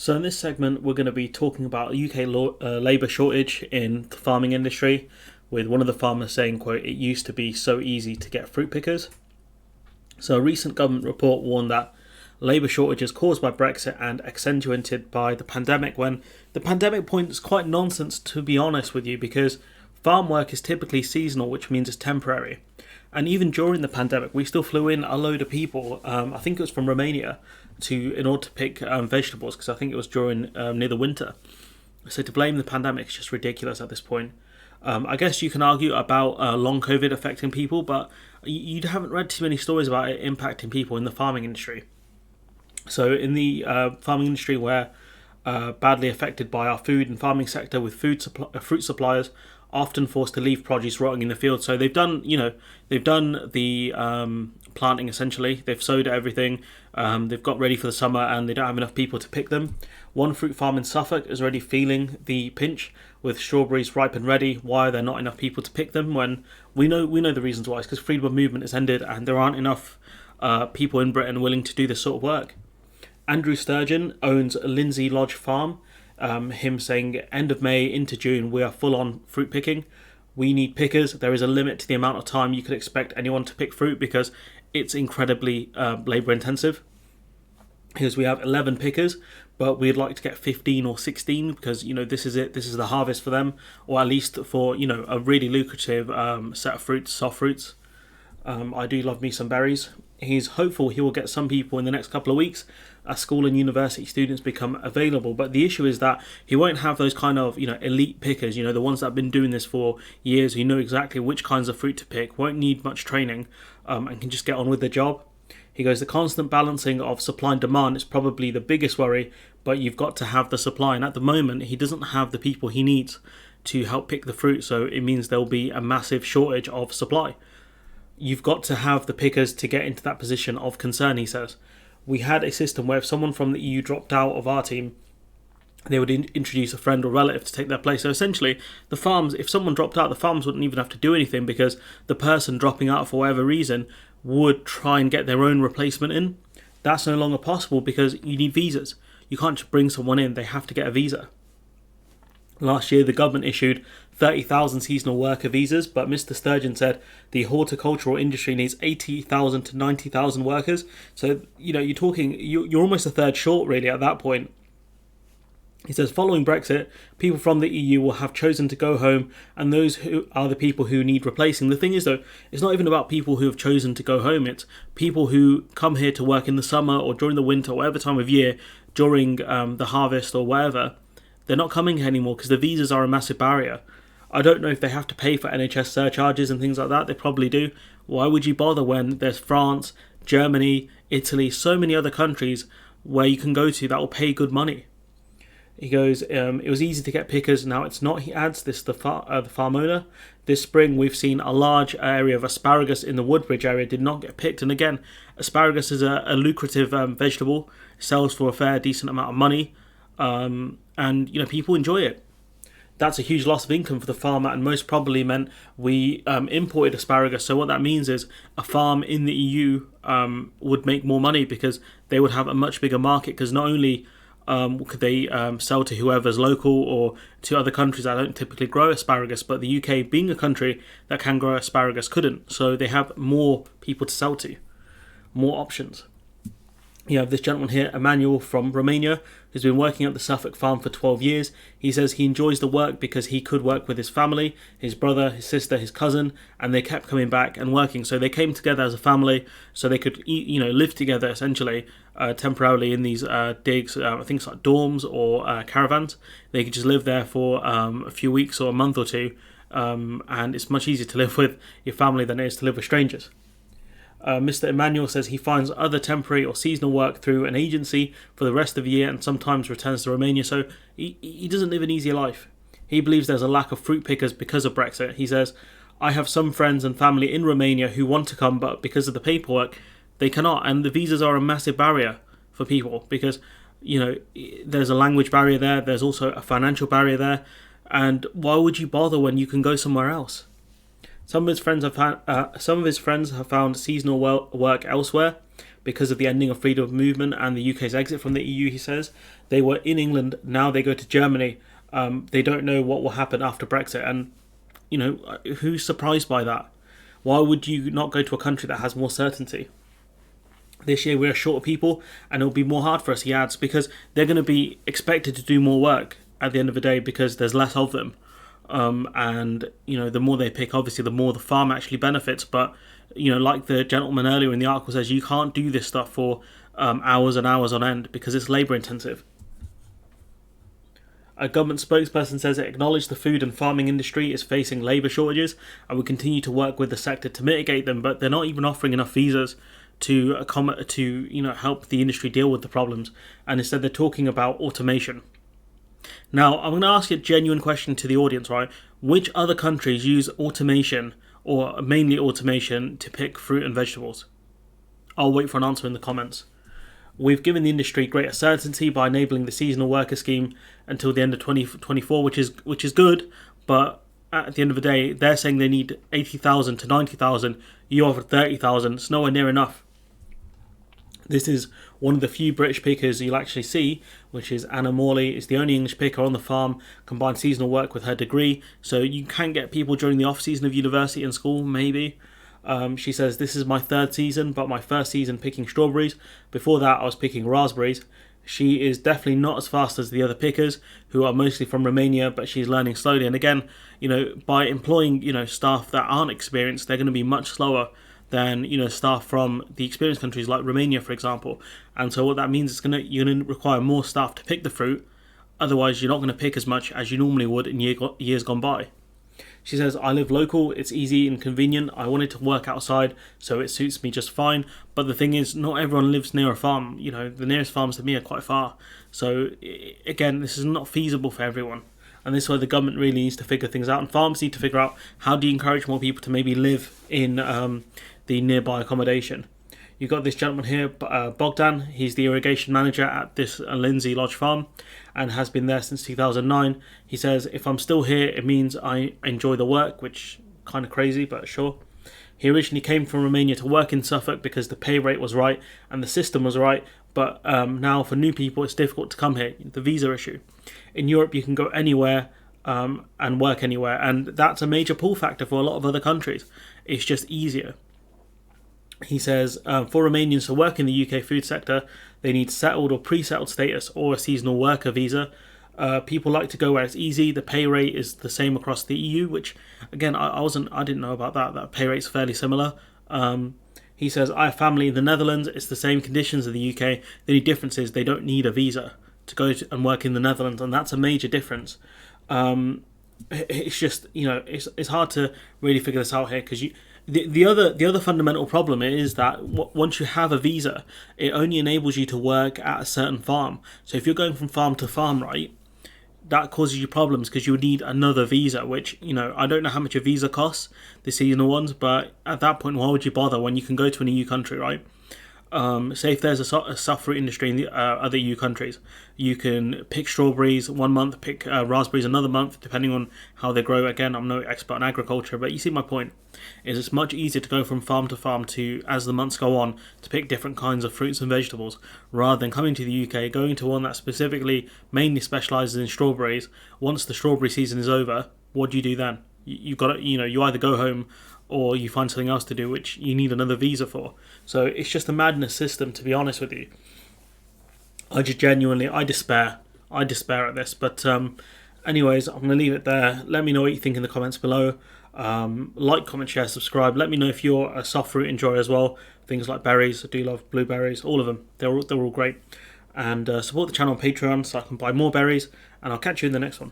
So in this segment, we're going to be talking about UK labour shortage in the farming industry, with one of the farmers saying, quote, "It used to be so easy to get fruit pickers." So a recent government report warned that labour shortages caused by Brexit and accentuated by the pandemic, when the pandemic point is quite nonsense, to be honest with you, because farm work is typically seasonal, which means it's temporary. And even during the pandemic, we still flew in a load of people. I think it was from Romania, in order to pick vegetables, because I think it was during near the winter. So to blame the pandemic is just ridiculous at this point. I guess you can argue about long COVID affecting people, but you haven't read too many stories about it impacting people in the farming industry. So in the farming industry, we're badly affected by our food and farming sector, with fruit suppliers often forced to leave produce rotting in the field. So they've done the planting essentially. They've sowed everything. They've got ready for the summer, and they don't have enough people to pick them. One fruit farm in Suffolk is already feeling the pinch, with strawberries ripe and ready. Why are there not enough people to pick them? When we know the reasons why. It's because freedom of movement has ended, and there aren't enough people in Britain willing to do this sort of work. Andrew Sturgeon owns Lindsay Lodge Farm. Him saying, end of May into June, we are full on fruit picking. We need pickers. There is a limit to the amount of time you could expect anyone to pick fruit, because it's incredibly labour intensive. Because we have 11 pickers, but we'd like to get 15 or 16, because this is it. This is the harvest for them, or at least for a really lucrative set of fruits, soft fruits. I do love me some berries. He's hopeful he will get some people in the next couple of weeks as school and university students become available. But the issue is that he won't have those kind of elite pickers, the ones that have been doing this for years, who know exactly which kinds of fruit to pick, won't need much training, and can just get on with the job. He goes, the constant balancing of supply and demand is probably the biggest worry, but you've got to have the supply. And at the moment, he doesn't have the people he needs to help pick the fruit, so it means there'll be a massive shortage of supply. You've got to have the pickers to get into that position of concern, he says. We had a system where if someone from the EU dropped out of our team, they would introduce a friend or relative to take their place. So essentially, the farms, if someone dropped out, the farms wouldn't even have to do anything, because the person dropping out for whatever reason would try and get their own replacement in. That's no longer possible, because you need visas. You can't just bring someone in, they have to get a visa. Last year, the government issued 30,000 seasonal worker visas, but Mr. Sturgeon said the horticultural industry needs 80,000 to 90,000 workers. So, you're almost a third short, really, at that point. He says, following Brexit, people from the EU will have chosen to go home, and those who are the people who need replacing. The thing is, though, it's not even about people who have chosen to go home. It's people who come here to work in the summer or during the winter, or whatever time of year, during the harvest or whatever. They're not coming here anymore because the visas are a massive barrier. I don't know if they have to pay for NHS surcharges and things like that. They probably do. Why would you bother when there's France, Germany, Italy, so many other countries where you can go to that will pay good money? He goes, it was easy to get pickers. Now it's not, he adds, the farm owner. This spring we've seen a large area of asparagus in the Woodbridge area did not get picked. And again, asparagus is a lucrative vegetable. It sells for a fair decent amount of money. And people enjoy it. That's a huge loss of income for the farmer, and most probably meant we imported asparagus. So what that means is a farm in the EU would make more money, because they would have a much bigger market, because not only could they sell to whoever's local or to other countries that don't typically grow asparagus, but the UK, being a country that can grow asparagus, couldn't. So they have more people to sell to, more options. You have this gentleman here, Emmanuel from Romania, who's been working at the Suffolk farm for 12 years. He says he enjoys the work because he could work with his family, his brother, his sister, his cousin, and they kept coming back and working. So they came together as a family so they could live together essentially temporarily in these digs, I think it's like dorms or caravans. They could just live there for a few weeks or a month or two, and it's much easier to live with your family than it is to live with strangers. Mr. Emmanuel says he finds other temporary or seasonal work through an agency for the rest of the year, and sometimes returns to Romania. So he doesn't live an easy life. He believes there's a lack of fruit pickers because of Brexit. He says, I have some friends and family in Romania who want to come, but because of the paperwork, they cannot. And the visas are a massive barrier for people, because there's a language barrier there. There's also a financial barrier there. And why would you bother when you can go somewhere else? Some of his friends have found seasonal work elsewhere, because of the ending of freedom of movement and the UK's exit from the EU. He says they were in England, now they go to Germany. They don't know what will happen after Brexit, and who's surprised by that? Why would you not go to a country that has more certainty? This year we're short of people, and it'll be more hard for us, he adds, because they're going to be expected to do more work at the end of the day because there's less of them. And the more they pick, obviously the more the farm actually benefits. But like the gentleman earlier in the article says, you can't do this stuff for hours and hours on end because it's labour intensive. A government spokesperson says it acknowledged the food and farming industry is facing labour shortages and will continue to work with the sector to mitigate them, but they're not even offering enough visas to help the industry deal with the problems. And instead they're talking about automation. Now, I'm going to ask you a genuine question to the audience, right? Which other countries use automation, or mainly automation, to pick fruit and vegetables? I'll wait for an answer in the comments. We've given the industry greater certainty by enabling the seasonal worker scheme until the end of 2024, which is good, but at the end of the day, they're saying they need 80,000 to 90,000. You offered 30,000. It's nowhere near enough. This is one of the few British pickers you'll actually see, which is Anna Morley. Is the only English picker on the farm, combined seasonal work with her degree. So you can get people during the off-season of university and school, maybe. She says, this is my third season, but my first season picking strawberries. Before that, I was picking raspberries. She is definitely not as fast as the other pickers, who are mostly from Romania, but she's learning slowly. And again, by employing, staff that aren't experienced, they're going to be much slower than staff from the experienced countries like Romania, for example. And so what that means is you're going to require more staff to pick the fruit. Otherwise, you're not going to pick as much as you normally would in years gone by. She says, I live local, it's easy and convenient. I wanted to work outside, so it suits me just fine. But the thing is, not everyone lives near a farm. The nearest farms to me are quite far. So again, this is not feasible for everyone. And this is where the government really needs to figure things out. And farms need to figure out, how do you encourage more people to maybe live in the nearby accommodation? You've got this gentleman here, Bogdan. He's the irrigation manager at this Lindsay Lodge farm and has been there since 2009. He says, if I'm still here, it means I enjoy the work, which kind of crazy, but sure. He originally came from Romania to work in Suffolk because the pay rate was right and the system was right. But now for new people, it's difficult to come here, the visa issue. In Europe, you can go anywhere and work anywhere. And that's a major pull factor for a lot of other countries. It's just easier. He says, for Romanians to work in the UK food sector, they need settled or pre-settled status or a seasonal worker visa. People like to go where it's easy. The pay rate is the same across the EU, which, again, I didn't know about that. That pay rate's fairly similar. He says, I have family in the Netherlands. It's the same conditions in the UK. The only difference is they don't need a visa to go and work in the Netherlands, and that's a major difference. It's just, it's hard to really figure this out here because the other fundamental problem is that once you have a visa, it only enables you to work at a certain farm. So if you're going from farm to farm, right, that causes you problems because you would need another visa, which, I don't know how much a visa costs, the seasonal ones, but at that point, why would you bother when you can go to an EU country, right? Say if there's a soft fruit industry in the other EU countries, you can pick strawberries one month, pick raspberries another month, depending on how they grow. Again, I'm no expert in agriculture, but you see my point. Is it's much easier to go from farm to farm to, as the months go on, to pick different kinds of fruits and vegetables, rather than coming to the UK, going to one that specifically mainly specialises in strawberries. Once the strawberry season is over, what do you do then? You've got to, you either go home or you find something else to do, which you need another visa for. So it's just a madness system, to be honest with you. I despair at this. But anyways, I'm going to leave it there. Let me know what you think in the comments below. Like, comment, share, subscribe. Let me know if you're a soft fruit enjoyer as well. Things like berries, I do love blueberries, all of them. They're all great. And support the channel on Patreon so I can buy more berries. And I'll catch you in the next one.